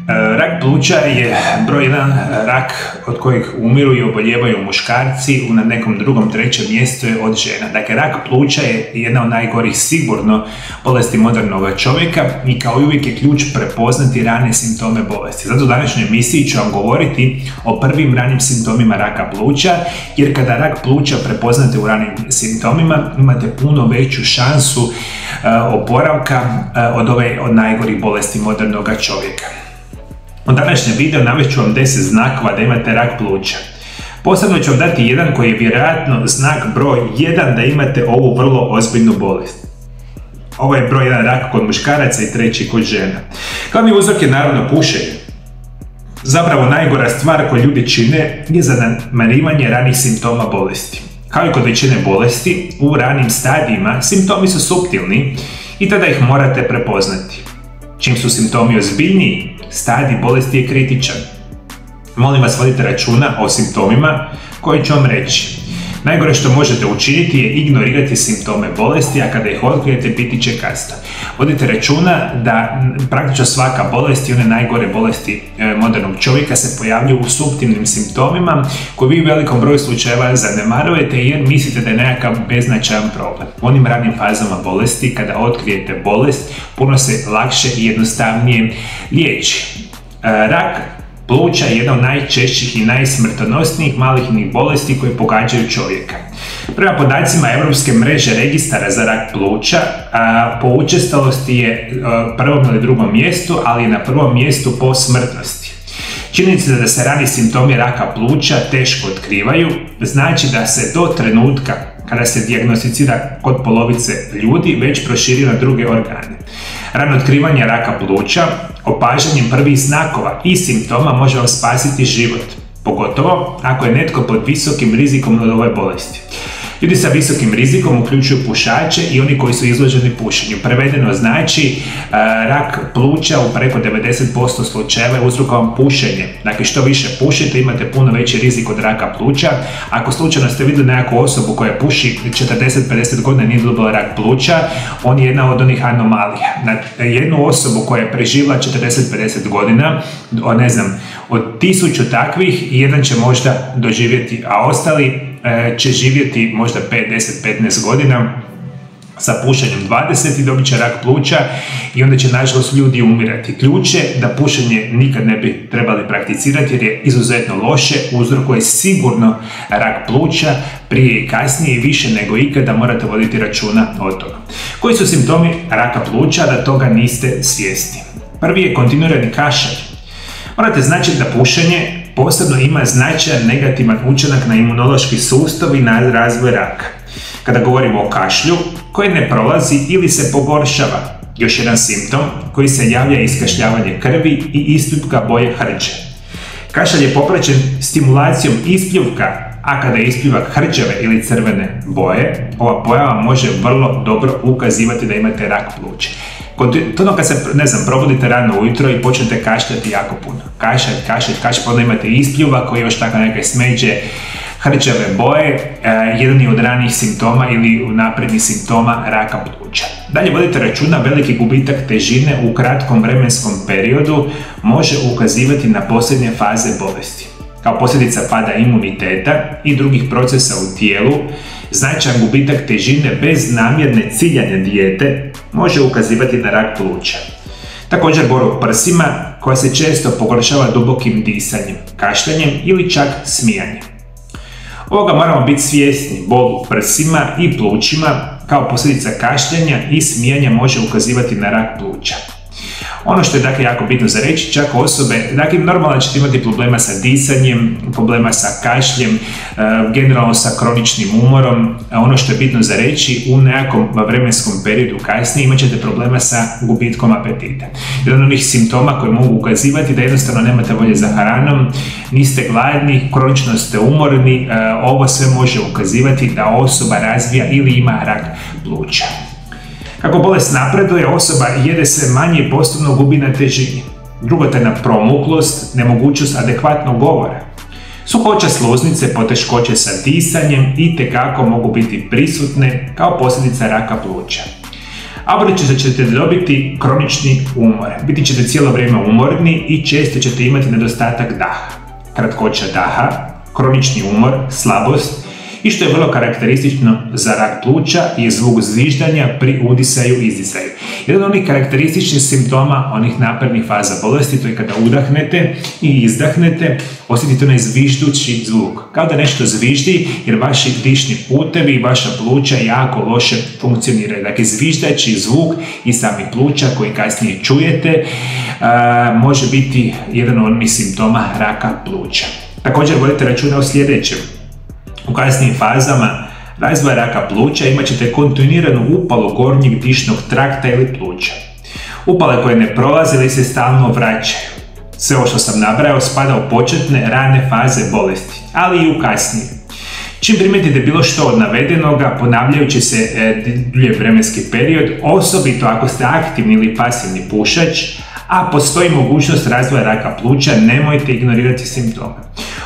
Rak pluća je broj 1 rak od kojeg umiru i oboljevaju muškarci, na nekom drugom, trećem mjestu je od žena. Dakle, rak pluća je jedna od najgorih sigurno bolesti modernog čovjeka i kao i uvijek je ključ prepoznati rane simptome bolesti. Zato u današnjoj emisiji ću vam govoriti o prvim ranim simptomima raka pluća, jer kada rak pluća prepoznate u ranim simptomima, imate puno veću šansu oporavka od najgorih bolesti modernog čovjeka. U današnjem videu navest ću vam 10 znakova da imate rak pluća. Posebno ću vam dati jedan koji je vjerojatno znak broj 1 da imate ovu vrlo ozbiljnu bolest. Ovo je broj 1 rak kod muškaraca i treći kod žena. Glavni uzrok je naravno pušenje. Zapravo najgora stvar koju ljudi čine je zanemarivanje ranih simptoma bolesti. Kao i kod većine bolesti, u ranim stadijima simptomi su suptilni i tada ih morate prepoznati. Čim su simptomi ozbiljniji, stadij bolesti je kritičan. Molim vas, vodite računa o simptomima koje ću vam reći. Najgore što možete učiniti je ignorirati simptome bolesti, a kada ih otkrijete biti će kasno. Vodite računa da praktično svaka bolest i one najgore bolesti modernog čovjeka se pojavljuju u suptilnim simptomima koji vi u velikom broju slučajeva zanemarujete jer mislite da je nekakav beznačajan problem. U onim ranim fazama bolesti, kada otkrijete bolest, puno se lakše i jednostavnije liječi. Rak pluća je jedna od najčešćih i najsmrtonosnijih malignih bolesti koje pogađaju čovjeka. Prema podacima Europske mreže registara za rak pluća, po učestalosti je prvom ili drugom mjestu, ali je na prvom mjestu po smrtnosti. Činjenica da se rani simptomi raka pluća teško otkrivaju, znači da se do trenutka kada se dijagnosticira kod polovice ljudi već proširi na druge organe. Rano otkrivanje raka pluća, opažanjem prvih znakova i simptoma može vam spasiti život, pogotovo ako je netko pod visokim rizikom od ove bolesti. Ljudi sa visokim rizikom uključuju pušače i oni koji su izloženi pušenju. Prevedeno znači rak pluća u preko 90% slučajeva je uzrokovan pušenjem. Dakle, što više pušite, imate puno veći rizik od raka pluća. Ako slučajno ste vidjeli nekakvu osobu koja puši 40-50 godina i nije dobila rak pluća, on je jedna od onih anomalija. Na jednu osobu koja je preživjela 40-50 godina, od 1000 takvih, jedan će možda doživjeti, a ostali će živjeti možda 5, 10, 15 godina sa pušenjem 20 i dobit će rak pluća i onda će nažalost ljudi umirati. Ključ je da pušenje nikad ne bi trebali prakticirati jer je izuzetno loše, uzrokuje sigurno rak pluća prije i kasnije i više nego ikada morate voditi računa o tome. Koji su simptomi raka pluća da toga niste svjesni? Prvi je kontinuirani kašalj. Morate znati da pušenje posebno ima značajan negativan učinak na imunološki sustav i na razvoj raka. Kada govorimo o kašlju, koji ne prolazi ili se pogoršava, još jedan simptom koji se javlja je iskašljavanje krvi i ispljuvka boje hrđe. Kašalj je popraćen stimulacijom ispljuvka, a kada je ispljuvak hrđave ili crvene boje, ova pojava može vrlo dobro ukazivati da imate rak pluća. Kontinuirano kad se, probudite rano ujutro i počnete kašljati jako puno. Kašljati, pa onda imate ispljuvak koji je još tako neke smeđe hrđave boje, jedan je od ranih simptoma ili naprednih simptoma raka pluća. Dalje vodite računa, veliki gubitak težine u kratkom vremenskom periodu može ukazivati na posljednje faze bolesti. Kao posljedica pada imuniteta i drugih procesa u tijelu, značajan gubitak težine bez namjerne ciljane dijete može ukazivati na rak pluća. Također bol u prsima koja se često pogoršava dubokim disanjem, kašljanjem ili čak smijanjem. Ovoga moramo biti svjesni, bol u prsima i plućima kao posljedica kašljanja i smijanja može ukazivati na rak pluća. Ono što je dakle jako bitno za reći, čak osobe, dakle normalno ćete imati problema sa disanjem, problema sa kašljem, generalno sa kroničnim umorom. Ono što je bitno za reći, u nekakvom vremenskom periodu kasnije imat ćete problema sa gubitkom apetita. Jedan od onih simptoma koji mogu ukazivati da jednostavno nemate volje za hranom, niste gladni, kronično ste umorni, ovo sve može ukazivati da osoba razvija ili ima rak pluća. Kako bolest napreduje, osoba jede sve manje i postupno gubi na težini. Dugotrajna promuklost, nemogućnost adekvatnog govora. Suhoća sluznice, poteškoće sa disanjem itekako mogu biti prisutne kao posljedica raka pluća. a budući ćete dobiti kronični umor. Biti ćete cijelo vrijeme umorni i često ćete imati nedostatak daha, kratkoća daha, kronični umor, slabost i što je vrlo karakteristično za rak pluća je zvuk zviždanja pri udisaju i izdisaju. Jedan od onih karakterističnih simptoma onih naprednih faza bolesti to je kada udahnete i izdahnete, osjetite onaj zviždući zvuk. Kao da nešto zviždi jer vaši dišni putevi i vaša pluća jako loše funkcioniraju. Dakle, zviždajući zvuk i sami pluća koji kasnije čujete može biti jedan od onih simptoma raka pluća. Također vodite računa o sljedećem. U kasnijim fazama razvoja raka pluća imat ćete kontinuiranu upalu gornjeg dišnog trakta ili pluća. Upale koje ne prolaze ili se stalno vraćaju. Sve ovo što sam nabrajao spada u početne rane faze bolesti, ali i u kasnije. Čim primijetite bilo što od navedenoga, ponavljajući se dulje vremenski period, osobito ako ste aktivni ili pasivni pušač, a postoji mogućnost razvoja raka pluća, nemojte ignorirati simptome.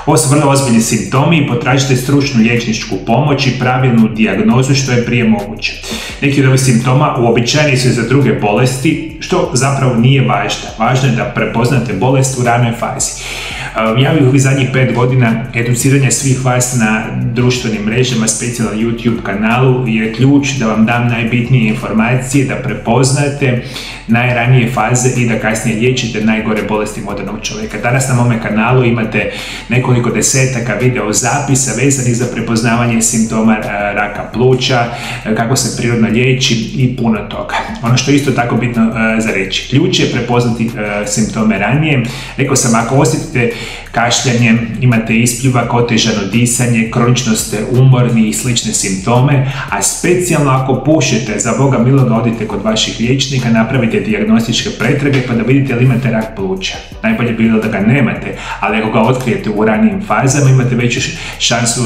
Ovo su vrlo ozbiljni simptomi i potražite stručnu liječničku pomoć i pravilnu dijagnozu što je prije moguće. Neki od ovih simptoma uobičajeni su za druge bolesti, što zapravo nije važno. Važno je da prepoznate bolest u ranoj fazi. Ja bih u zadnjih 5 godina educiranja svih vas na društvenim mrežama, specijalno YouTube kanalu, je ključ da vam dam najbitnije informacije, da prepoznate najranije faze i da kasnije liječite najgore bolesti modernog čovjeka. Danas na mome kanalu imate nekoliko desetaka video zapisa vezanih za prepoznavanje simptoma raka pluća, kako se prirodno liječi i puno toga. Ono što je isto tako bitno za reći, ključ je prepoznati simptome ranije. Rekao sam, ako osjetite kašljanje, imate ispljuvak, otežano disanje, kronično ste umorni i slične simptome, a specijalno ako pušite, za Boga miloga odite kod vaših liječnika, napravite dijagnostičke pretrage pa da vidite li imate rak pluća. Najbolje bi bilo da ga nemate, ali ako ga otkrijete u ranijim fazama imate veću šansu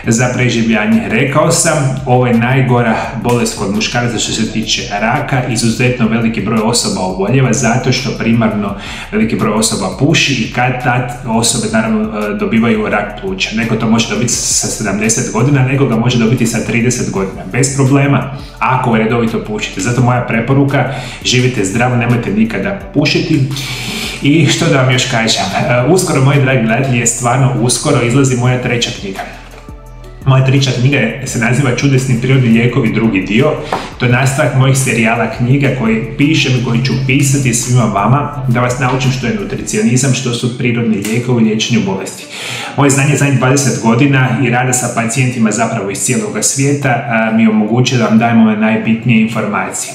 za preživljanje. Rekao sam, ovo je najgora bolest kod muškaraca što se tiče raka, izuzetno veliki broj osoba oboljeva zato što primarno veliki broj osoba puši i kad tad osobe naravno dobivaju rak pluća. Neko to može dobiti sa 70 godina, neko ga može dobiti sa 30 godina, bez problema, ako redovito pušite. Zato moja preporuka, živite zdravo, nemojte nikada pušiti. I što da vam još kažem, uskoro, moji dragi gledatelji, je stvarno uskoro izlazi moja 3. knjiga. Moja 3. knjiga se naziva Čudesni prirodni lijekovi, drugi dio. To je nastavak mojih serijala knjiga koje pišem i koji ću pisati svima vama da vas naučim što je nutricionizam, što su prirodni lijekovi u liječenju bolesti. Moje znanje zadnjih 20 godina i rada sa pacijentima zapravo iz cijeloga svijeta mi omogućuje da vam dajem ove najbitnije informacije.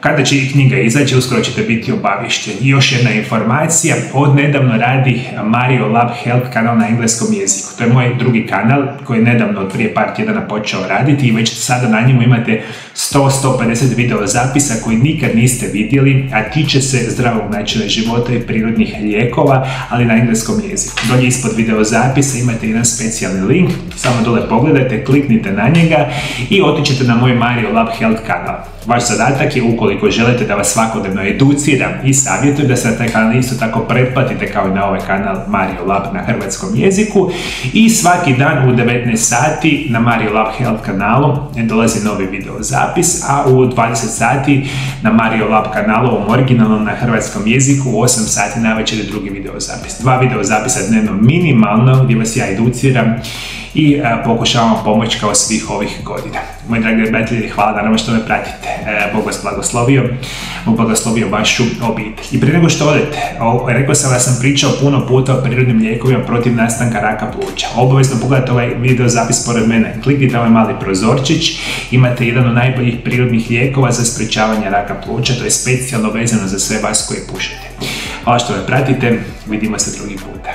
Kada će i knjiga izaći, uskoro ćete biti obavješteni. I još jedna informacija, od nedavno radi Mario Lab Health kanal na engleskom jeziku. To je moj drugi kanal koji je nedavno od prije par tjedana počeo raditi i već sada na njemu imate 100-150 video zapisa koji nikad niste vidjeli, a tiče se zdravog načina života i prirodnih lijekova, ali na engleskom jeziku. Dolje ispod video zapisa imate jedan specijalni link, samo dole pogledajte, kliknite na njega i otićete na moj Mario Lab Health kanal. Vaš zadatak je, ukoliko želite da vas svakodnevno educiram i savjetujem, da se na taj kanal isto tako pretplatite kao i na ovaj kanal Mario Lab na hrvatskom jeziku i svaki dan u 19 sati na Mario Lab Health kanalu dolazi novi video zapis, a u 20 sati na Mario Lab kanalu ovom originalnom na hrvatskom jeziku u 8 sati navečer je drugi video zapis. 2 video zapisa dnevno minimalno gdje vas ja educiram i pokušavam pomoći kao svih ovih godina. Moji dragi gledatelji, hvala naravno što me pratite. Bog vas blagoslovio, Bog blagoslovio vašu obitelj. I prije nego što odete, rekao sam da sam pričao puno puta o prirodnim lijekovima protiv nastanka raka pluća. Obavezno pogledajte ovaj video zapis pored mene. Kliknite ovaj mali prozorčić, imate jedan od najboljih prirodnih lijekova za sprječavanje raka pluća, to je specijalno vezano za sve vas koji pušite. Hvala što me pratite, vidimo se drugi puta.